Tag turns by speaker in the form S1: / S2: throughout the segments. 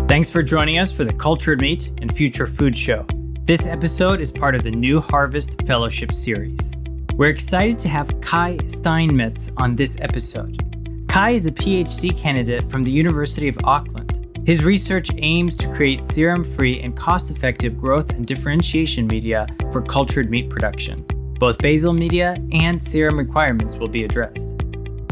S1: Thanks for joining us for the Cultured Meat and Future Food Show. This episode is part of the New Harvest Fellowship Series. We're excited to have Kai Steinmetz on this episode. Kai is a PhD candidate from the University of Auckland. His research aims to create serum-free and cost-effective growth and differentiation media for cultured meat production. Both basal media and serum requirements will be addressed.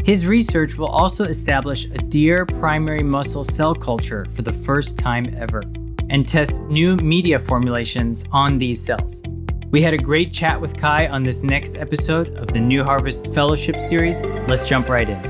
S1: His research will also establish a deer primary muscle cell culture for the first time ever and test new media formulations on these cells. We had a great chat with Kai on this next episode of the New Harvest Fellowship Series. Let's jump right in.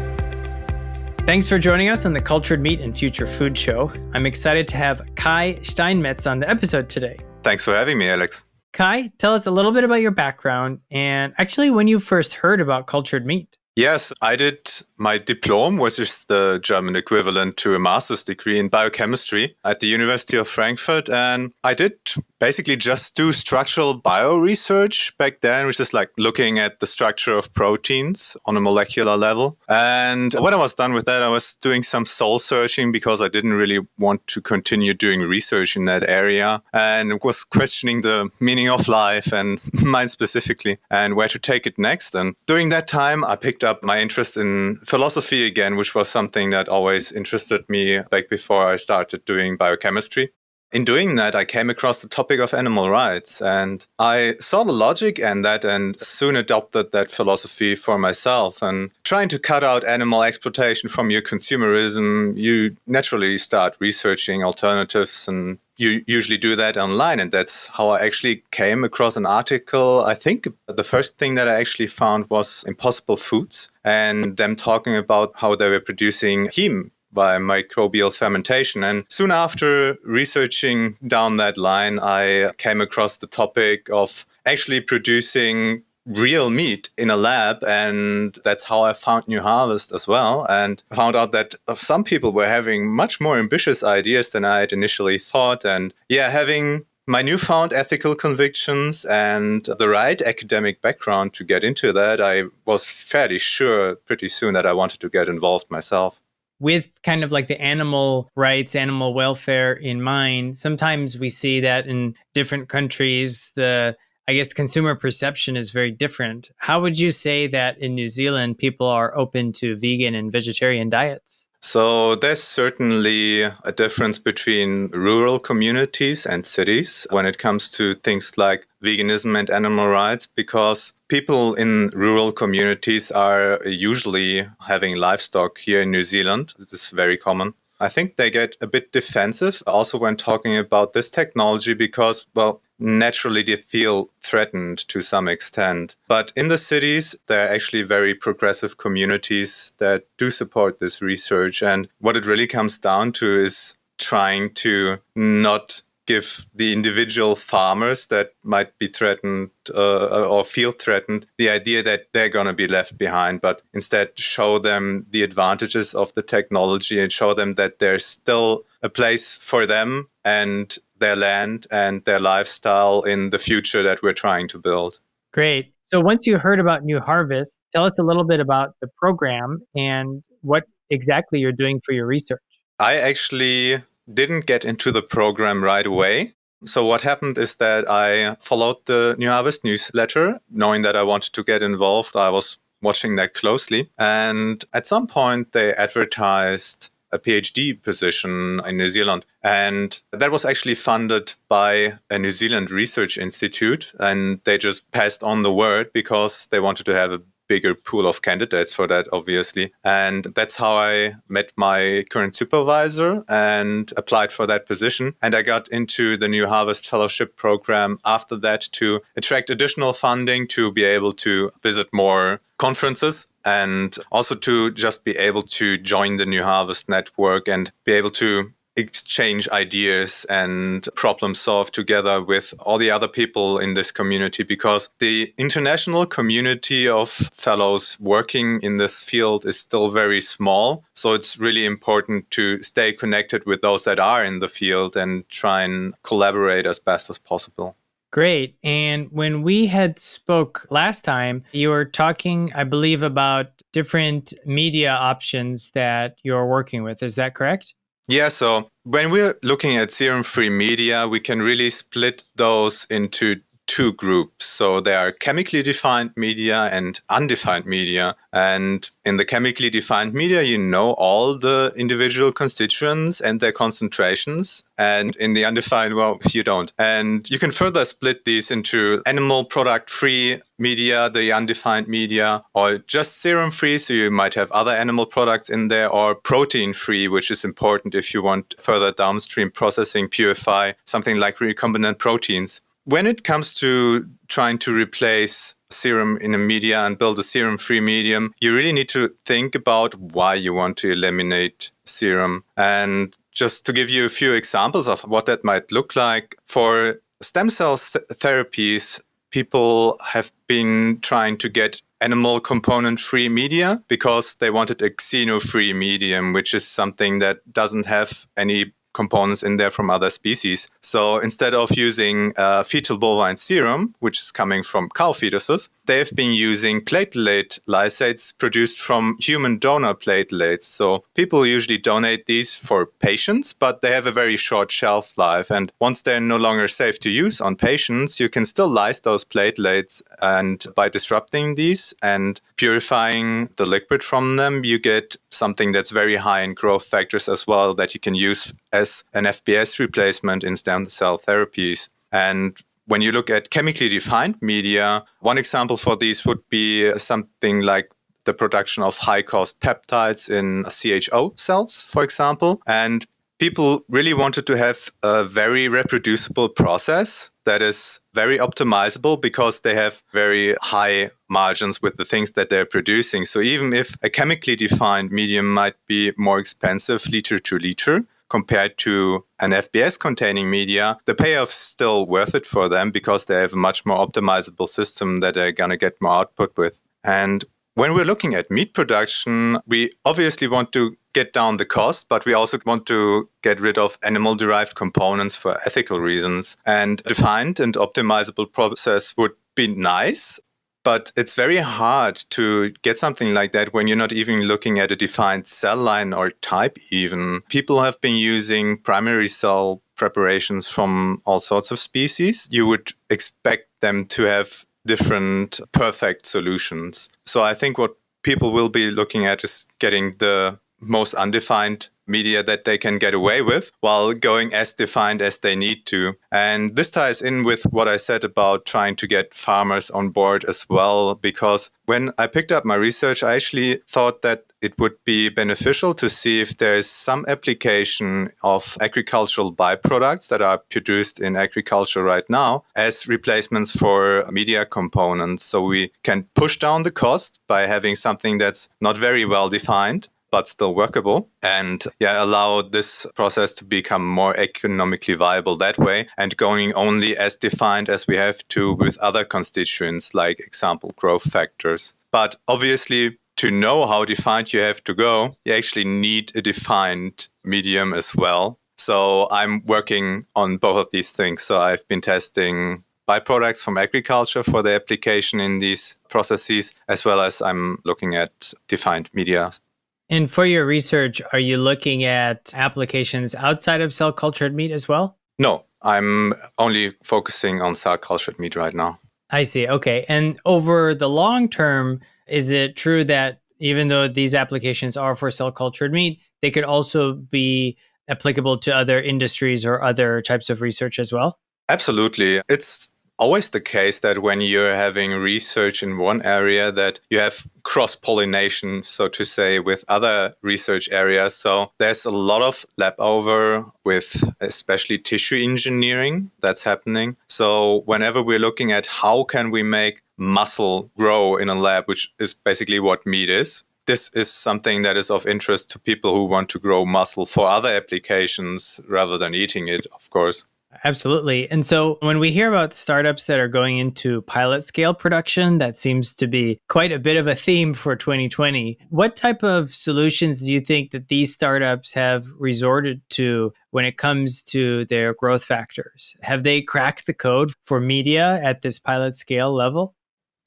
S1: Thanks for joining us on the Cultured Meat and Future Food Show. I'm excited to have Kai Steinmetz on the episode today.
S2: Thanks for having me, Alex.
S1: Kai, tell us a little bit about your background and actually when you first heard about cultured meat.
S2: Yes, I did my diploma, which is the German equivalent to a master's degree in biochemistry at the University of Frankfurt. And I did basically just do structural bio research back then, which is like looking at the structure of proteins on a molecular level. And when I was done with that, I was doing some soul searching because I didn't really want to continue doing research in that area and was questioning the meaning of life and mine specifically and where to take it next. And during that time, I picked up my interest in philosophy again, which was something that always interested me back before I started doing biochemistry. In doing that, I came across the topic of animal rights, and I saw the logic in that and soon adopted that philosophy for myself. And trying to cut out animal exploitation from your consumerism, you naturally start researching alternatives, and you usually do that online. And that's how I actually came across an article. I think the first thing that I actually found was Impossible Foods and them talking about how they were producing heme by microbial fermentation. And soon after researching down that line, I came across the topic of actually producing real meat in a lab. And that's how I found New Harvest as well. And found out that some people were having much more ambitious ideas than I had initially thought. And having my newfound ethical convictions and the right academic background to get into that, I was fairly sure pretty soon that I wanted to get involved myself.
S1: With kind of like the animal rights, animal welfare in mind, sometimes we see that in different countries, consumer perception is very different. How would you say that in New Zealand, people are open to vegan and vegetarian diets?
S2: So there's certainly a difference between rural communities and cities when it comes to things like veganism and animal rights, because people in rural communities are usually having livestock here in New Zealand. This is very common. I think they get a bit defensive also when talking about this technology because, naturally they feel threatened to some extent. But in the cities, there are actually very progressive communities that do support this research. And what it really comes down to is trying to not give the individual farmers that might be threatened or feel threatened the idea that they're going to be left behind, but instead show them the advantages of the technology and show them that there's still a place for them and their land and their lifestyle in the future that we're trying to build.
S1: Great. So once you heard about New Harvest, tell us a little bit about the program and what exactly you're doing for your research.
S2: I actually didn't get into the program right away. So what happened is that I followed the New Harvest newsletter, knowing that I wanted to get involved. I was watching that closely. And at some point, they advertised a PhD position in New Zealand. And that was actually funded by a New Zealand research institute. And they just passed on the word because they wanted to have a bigger pool of candidates for that, obviously. And that's how I met my current supervisor and applied for that position. And I got into the New Harvest Fellowship program after that to attract additional funding to be able to visit more conferences and also to just be able to join the New Harvest network and be able to exchange ideas and problem solve together with all the other people in this community, because the international community of fellows working in this field is still very small. So it's really important to stay connected with those that are in the field and try and collaborate as best as possible.
S1: Great. And when we had spoke last time, you were talking, I believe, about different media options that you're working with. Is that correct?
S2: Yeah, so when we're looking at serum-free media, we can really split those into two groups. So there are chemically defined media and undefined media. And in the chemically defined media, you know all the individual constituents and their concentrations. And in the undefined, well, you don't. And you can further split these into animal product free media, the undefined media, or just serum free. So you might have other animal products in there, or protein free, which is important if you want further downstream processing, purify something like recombinant proteins. When it comes to trying to replace serum in a media and build a serum-free medium, you really need to think about why you want to eliminate serum. And just to give you a few examples of what that might look like, for stem cell therapies, people have been trying to get animal component-free media because they wanted a xeno-free medium, which is something that doesn't have any components in there from other species. So instead of using fetal bovine serum, which is coming from cow fetuses, they've been using platelet lysates produced from human donor platelets. So people usually donate these for patients, but they have a very short shelf life. And once they're no longer safe to use on patients, you can still lyse those platelets. And by disrupting these and purifying the liquid from them, you get something that's very high in growth factors as well that you can use as an FBS replacement in stem cell therapies. And when you look at chemically defined media, one example for these would be something like the production of high-cost peptides in CHO cells, for example. And people really wanted to have a very reproducible process that is very optimizable because they have very high margins with the things that they're producing. So even if a chemically defined medium might be more expensive liter to liter, compared to an FBS containing media, the payoff is still worth it for them because they have a much more optimizable system that they're going to get more output with. And when we're looking at meat production, we obviously want to get down the cost, but we also want to get rid of animal-derived components for ethical reasons. And a defined and optimizable process would be nice, but it's very hard to get something like that when you're not even looking at a defined cell line or type even. People have been using primary cell preparations from all sorts of species. You would expect them to have different perfect solutions. So I think what people will be looking at is getting the most undefined media that they can get away with while going as defined as they need to. And this ties in with what I said about trying to get farmers on board as well, because when I picked up my research, I actually thought that it would be beneficial to see if there is some application of agricultural byproducts that are produced in agriculture right now as replacements for media components. So we can push down the cost by having something that's not very well defined, but still workable, and allow this process to become more economically viable that way, and going only as defined as we have to with other constituents, like example growth factors. But obviously, to know how defined you have to go, you actually need a defined medium as well. So I'm working on both of these things. So I've been testing byproducts from agriculture for the application in these processes, as well as I'm looking at defined media.
S1: And for your research, are you looking at applications outside of cell cultured meat as well?
S2: No, I'm only focusing on cell cultured meat right now.
S1: I see. Okay. And over the long term, is it true that even though these applications are for cell cultured meat, they could also be applicable to other industries or other types of research as well?
S2: Absolutely. It's always the case that when you're having research in one area that you have cross-pollination, so to say, with other research areas. So there's a lot of lab over with especially tissue engineering that's happening. So whenever we're looking at how can we make muscle grow in a lab, which is basically what meat is, this is something that is of interest to people who want to grow muscle for other applications rather than eating it, of course.
S1: Absolutely. And so when we hear about startups that are going into pilot scale production, that seems to be quite a bit of a theme for 2020. What type of solutions do you think that these startups have resorted to when it comes to their growth factors? Have they cracked the code for media at this pilot scale level?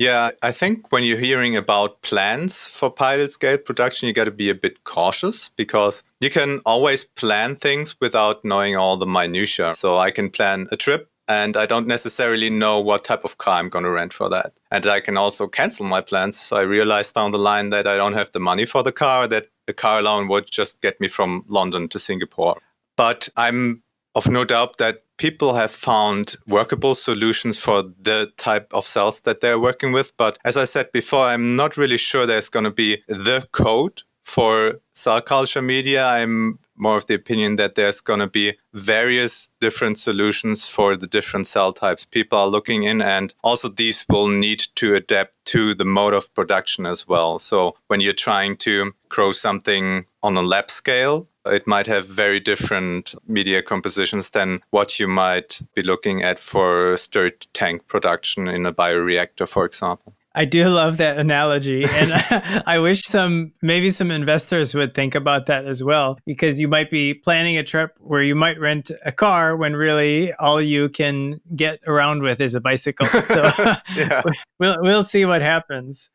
S2: Yeah, I think when you're hearing about plans for pilot scale production, you got to be a bit cautious because you can always plan things without knowing all the minutiae. So I can plan a trip and I don't necessarily know what type of car I'm going to rent for that. And I can also cancel my plans. So I realize down the line that I don't have the money for the car, that the car alone would just get me from London to Singapore. But I'm of no doubt that people have found workable solutions for the type of cells that they're working with. But as I said before, I'm not really sure there's going to be the code for cell culture media. I'm more of the opinion that there's going to be various different solutions for the different cell types people are looking in. And also these will need to adapt to the mode of production as well. So when you're trying to grow something on a lab scale, it might have very different media compositions than what you might be looking at for stirred tank production in a bioreactor, for example.
S1: I do love that analogy. And I wish maybe some investors would think about that as well, because you might be planning a trip where you might rent a car when really all you can get around with is a bicycle. So
S2: Yeah.
S1: we'll see what happens.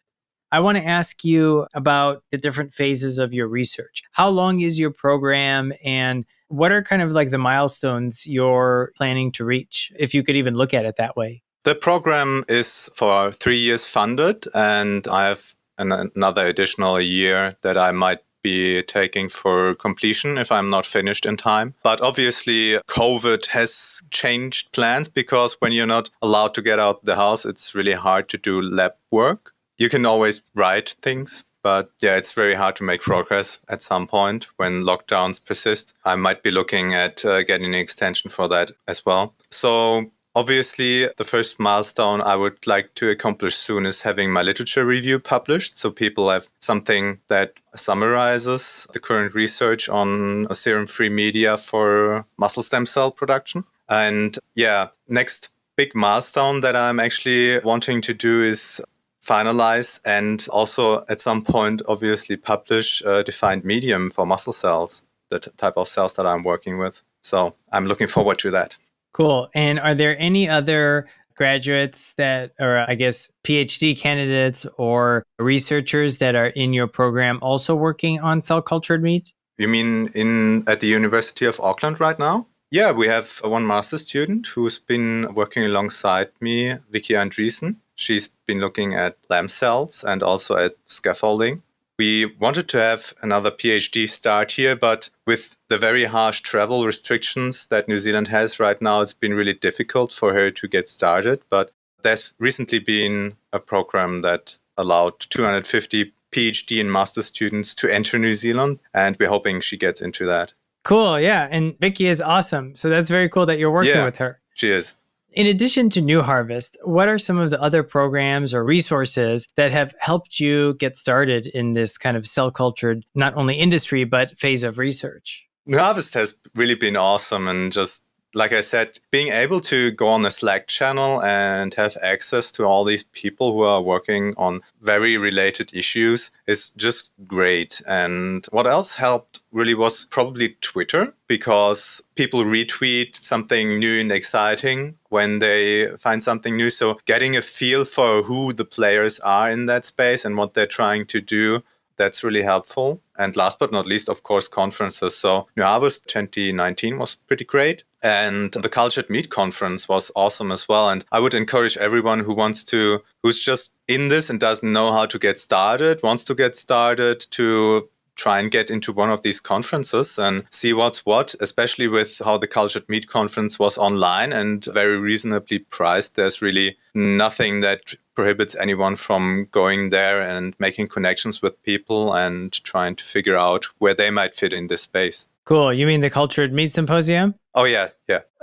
S1: I want to ask you about the different phases of your research. How long is your program and what are kind of like the milestones you're planning to reach, if you could even look at it that way?
S2: The program is for 3 years funded, and I have another additional year that I might be taking for completion if I'm not finished in time. But obviously, COVID has changed plans because when you're not allowed to get out the house, it's really hard to do lab work. You can always write things, but yeah, it's very hard to make progress at some point when lockdowns persist. I might be looking at getting an extension for that as well. So obviously, the first milestone I would like to accomplish soon is having my literature review published, so people have something that summarizes the current research on serum-free media for muscle stem cell production. And yeah, next big milestone that I'm actually wanting to do is finalize and also at some point obviously publish a defined medium for muscle cells, the type of cells that I'm working with. So I'm looking forward to that.
S1: Cool. And are there any other graduates that, or I guess PhD candidates or researchers that are in your program also working on cell cultured meat?
S2: You mean at the University of Auckland right now? Yeah, we have one master student who's been working alongside me, Vicky Andreessen. She's been looking at lamb cells and also at scaffolding. We wanted to have another PhD start here, but with the very harsh travel restrictions that New Zealand has right now, it's been really difficult for her to get started. But there's recently been a program that allowed 250 PhD and master students to enter New Zealand, and we're hoping she gets into that.
S1: Cool. Yeah. And Vicky is awesome. So that's very cool that you're working with her.
S2: She is.
S1: In addition to New Harvest, what are some of the other programs or resources that have helped you get started in this kind of cell cultured, not only industry, but phase of research?
S2: New Harvest has really been awesome, and just like I said, being able to go on a Slack channel and have access to all these people who are working on very related issues is just great. And what else helped really was probably Twitter, because people retweet something new and exciting when they find something new. So getting a feel for who the players are in that space and what they're trying to do, that's really helpful. And last but not least, of course, conferences. So New Harvest 2019 was pretty great. And the Cultured Meat Conference was awesome as well. And I would encourage everyone who's just in this and doesn't know how to get started, wants to get started, to try and get into one of these conferences and see what's what, especially with how the Cultured Meat Conference was online and very reasonably priced. There's really nothing that prohibits anyone from going there and making connections with people and trying to figure out where they might fit in this space.
S1: Cool. You mean the Cultured Meat Symposium?
S2: Oh, yeah.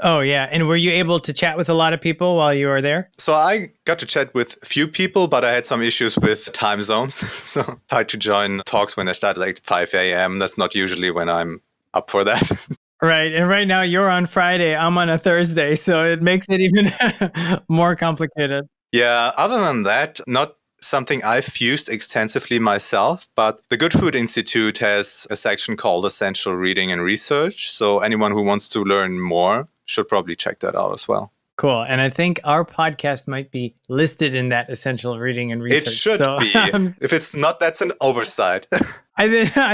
S1: Oh, yeah. And were you able to chat with a lot of people while you were there?
S2: So I got to chat with a few people, but I had some issues with time zones. So hard to join talks when I start at like 5 a.m. That's not usually when I'm up for that.
S1: Right. And right now you're on Friday, I'm on a Thursday. So it makes it even more complicated.
S2: Yeah, other than that, not something I've used extensively myself, but the Good Food Institute has a section called Essential Reading and Research. So anyone who wants to learn more should probably check that out as well.
S1: Cool. And I think our podcast might be listed in that essential reading and
S2: It
S1: research.
S2: should
S1: So
S2: be. If it's not, that's an oversight.
S1: I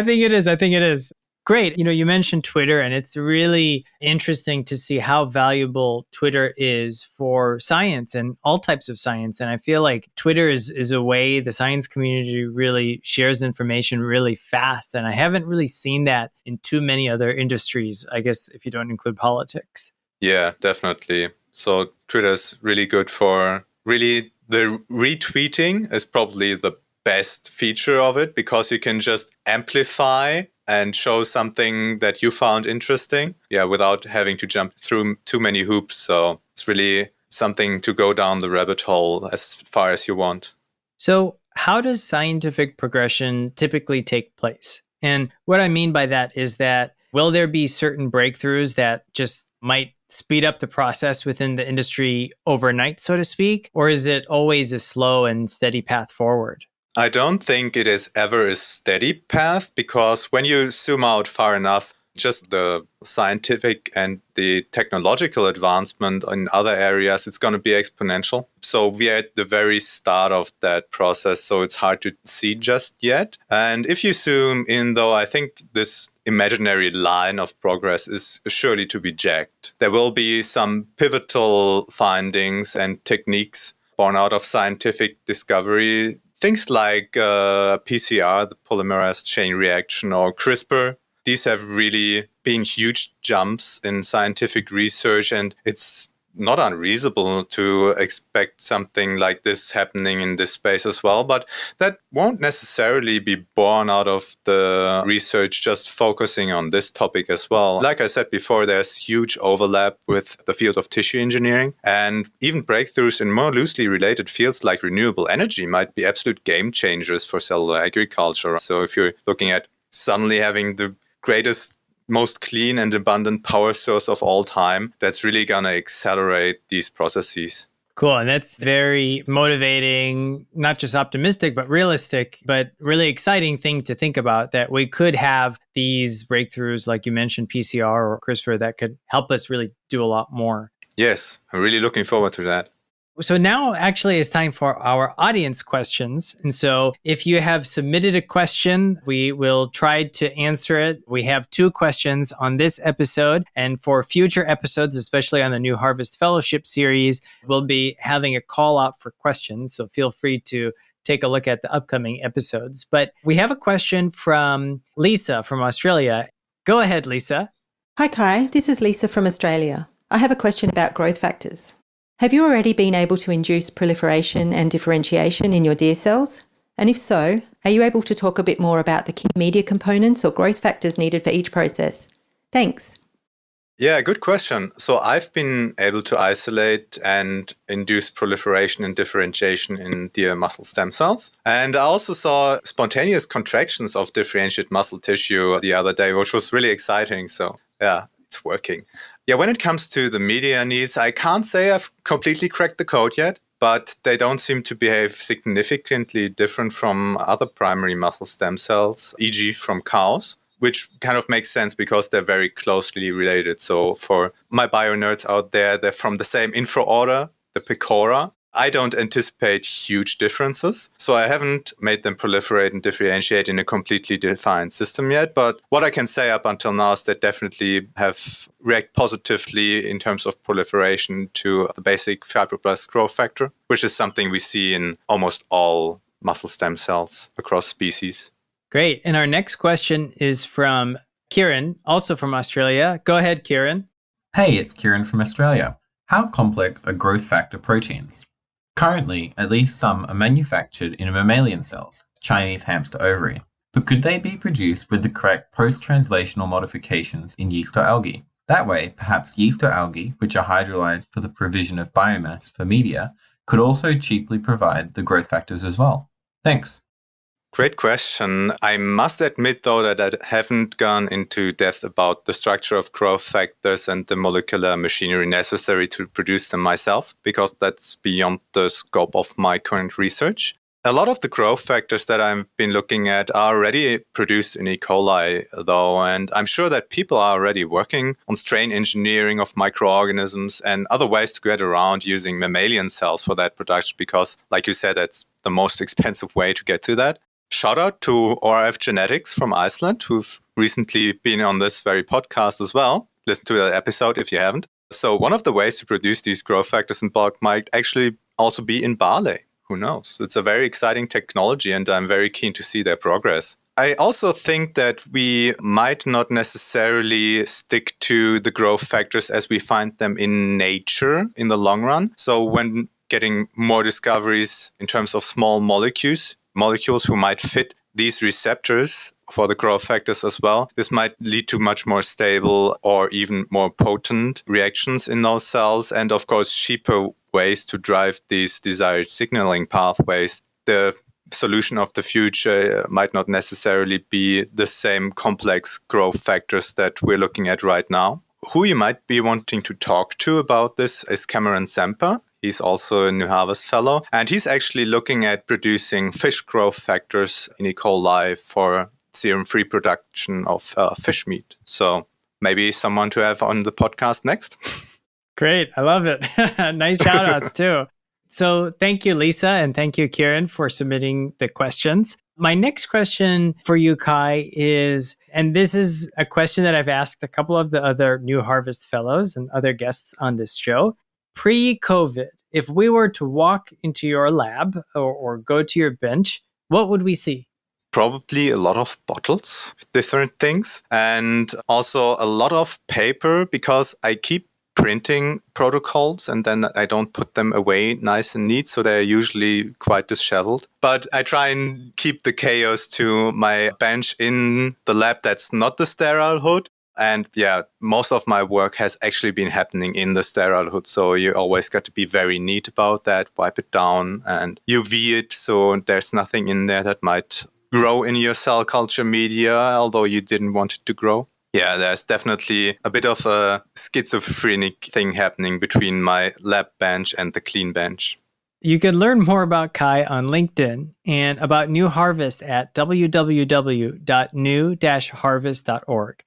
S1: think it is. I think it is. Great. You mentioned Twitter, and it's really interesting to see how valuable Twitter is for science and all types of science. And I feel like Twitter is a way the science community really shares information really fast. And I haven't really seen that in too many other industries, I guess, if you don't include politics.
S2: Yeah, definitely. So Twitter is really good for really the retweeting is probably the best feature of it because you can just amplify and show something that you found interesting, without having to jump through too many hoops. So it's really something to go down the rabbit hole as far as you want.
S1: So, how does scientific progression typically take place? And what I mean by that is that will there be certain breakthroughs that just might speed up the process within the industry overnight, so to speak? Or is it always a slow and steady path forward?
S2: I don't think it is ever a steady path because when you zoom out far enough, just the scientific and the technological advancement in other areas, it's going to be exponential. So we are at the very start of that process, so it's hard to see just yet. And if you zoom in, though, I think this imaginary line of progress is surely to be jacked. There will be some pivotal findings and techniques born out of scientific discovery. Things like PCR, the polymerase chain reaction, or CRISPR, these have really been huge jumps in scientific research, and it's not unreasonable to expect something like this happening in this space as well, but that won't necessarily be born out of the research just focusing on this topic as well. Like I said before, there's huge overlap with the field of tissue engineering, and even breakthroughs in more loosely related fields like renewable energy might be absolute game changers for cellular agriculture. So if you're looking at suddenly having the greatest, most clean and abundant power source of all time, that's really going to accelerate these processes.
S1: Cool. And that's very motivating, not just optimistic, but realistic, but really exciting thing to think about that we could have these breakthroughs, like you mentioned, PCR or CRISPR, that could help us really do a lot more.
S2: Yes, I'm really looking forward to that.
S1: So now actually it's time for our audience questions. And so if you have submitted a question, we will try to answer it. We have 2 questions on this episode. And for future episodes, especially on the New Harvest Fellowship series, we'll be having a call out for questions. So feel free to take a look at the upcoming episodes. But we have a question from Lisa from Australia. Go ahead, Lisa.
S3: Hi, Kai. This is Lisa from Australia. I have a question about growth factors. Have you already been able to induce proliferation and differentiation in your deer cells? And if so, are you able to talk a bit more about the key media components or growth factors needed for each process? Thanks.
S2: Yeah, good question. So I've been able to isolate and induce proliferation and differentiation in deer muscle stem cells. And I also saw spontaneous contractions of differentiated muscle tissue the other day, which was really exciting. So yeah, it's working. Yeah, when it comes to the media needs, I can't say I've completely cracked the code yet, but they don't seem to behave significantly different from other primary muscle stem cells, e.g. from cows, which kind of makes sense because they're very closely related. So for my bio nerds out there, they're from the same infraorder, the Pecora. I don't anticipate huge differences, so I haven't made them proliferate and differentiate in a completely defined system yet. But what I can say up until now is that definitely have react positively in terms of proliferation to the basic fibroblast growth factor, which is something we see in almost all muscle stem cells across species.
S1: Great. And our next question is from Kieran, also from Australia. Go ahead, Kieran.
S4: Hey, it's Kieran from Australia. How complex are growth factor proteins? Currently, at least some are manufactured in mammalian cells, Chinese hamster ovary, but could they be produced with the correct post-translational modifications in yeast or algae? That way, perhaps yeast or algae, which are hydrolyzed for the provision of biomass for media, could also cheaply provide the growth factors as well. Thanks.
S2: Great question. I must admit, though, that I haven't gone into depth about the structure of growth factors and the molecular machinery necessary to produce them myself, because that's beyond the scope of my current research. A lot of the growth factors that I've been looking at are already produced in E. coli, though, and I'm sure that people are already working on strain engineering of microorganisms and other ways to get around using mammalian cells for that production, because, like you said, that's the most expensive way to get to that. Shout out to ORF Genetics from Iceland, who've recently been on this very podcast as well. Listen to that episode if you haven't. So one of the ways to produce these growth factors in bulk might actually also be in barley. Who knows? It's a very exciting technology, and I'm very keen to see their progress. I also think that we might not necessarily stick to the growth factors as we find them in nature in the long run. So when getting more discoveries in terms of small molecules who might fit these receptors for the growth factors as well, this might lead to much more stable or even more potent reactions in those cells, and of course cheaper ways to drive these desired signaling pathways. The solution of the future might not necessarily be the same complex growth factors that we're looking at right now. Who you might be wanting to talk to about this is Cameron Semper. He's also a New Harvest Fellow, and he's actually looking at producing fish growth factors in E. coli for serum-free production of fish meat. So maybe someone to have on the podcast next.
S1: Great. I love it. Nice shout outs too. So thank you, Lisa, and thank you, Kieran, for submitting the questions. My next question for you, Kai, is, and this is a question that I've asked a couple of the other New Harvest Fellows and other guests on this show. Pre-COVID, if we were to walk into your lab or go to your bench, what would we see?
S2: Probably a lot of bottles with different things, and also a lot of paper, because I keep printing protocols and then I don't put them away nice and neat, so they're usually quite disheveled. But I try and keep the chaos to my bench in the lab that's not the sterile hood. And yeah, most of my work has actually been happening in the sterile hood, so you always got to be very neat about that, wipe it down and UV it so there's nothing in there that might grow in your cell culture media, although you didn't want it to grow. Yeah, there's definitely a bit of a schizophrenic thing happening between my lab bench and the clean bench.
S1: You can learn more about Kai on LinkedIn and about New Harvest at www.new-harvest.org.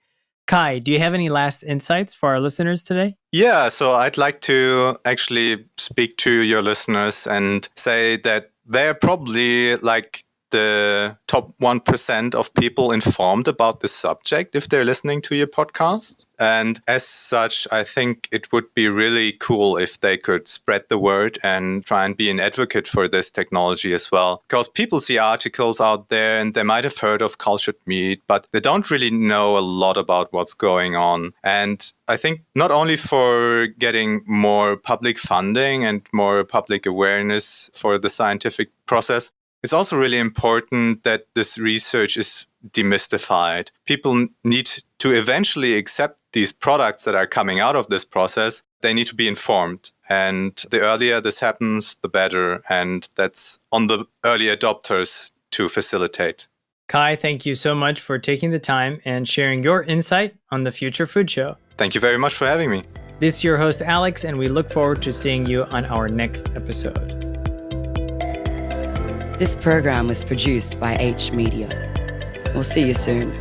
S1: Kai, do you have any last insights for our listeners today?
S2: Yeah, so I'd like to actually speak to your listeners and say that they're probably like the top 1% of people informed about this subject if they're listening to your podcast. And as such, I think it would be really cool if they could spread the word and try and be an advocate for this technology as well. Because people see articles out there and they might have heard of cultured meat, but they don't really know a lot about what's going on. And I think not only for getting more public funding and more public awareness for the scientific process, it's also really important that this research is demystified. People need to eventually accept these products that are coming out of this process. They need to be informed. And the earlier this happens, the better. And that's on the early adopters to facilitate.
S1: Kai, thank you so much for taking the time and sharing your insight on the Future Food Show.
S2: Thank you very much for having me.
S1: This is your host, Alex, and we look forward to seeing you on our next episode.
S5: This program was produced by H Media. We'll see you soon.